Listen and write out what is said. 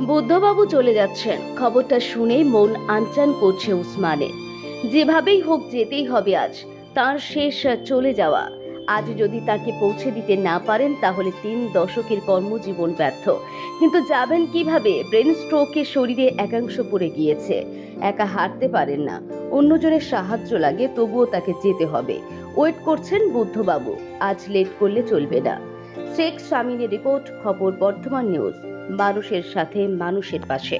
বুদ্ধবাবু চলে যাচ্ছেন, খবরটা শুনে মন আনচান করছে উসমানের। যেভাবেই হোক যেতেই হবে আজ, তার শেষ চলে যাওয়া। আজ যদি তাকে পৌঁছে দিতে না পারেন তাহলে 3 দশকের কর্মজীবন ব্যর্থ। কিন্তু যাবেন কিভাবে? ব্রেন স্ট্রোকে শরীরে একাংশ পড়ে গিয়েছে, একা হাঁটতে পারেন না, অন্যজনের সাহায্য লাগে, তবুও তাকে যেতে হবে। ওয়েট করছেন বুদ্ধবাবু, আজ লেট করলে চলবে না। শেখ শামীমের রিপোর্ট, খবর বর্ধমান নিউজ। মানুষের সাথে মানুষের পাশে।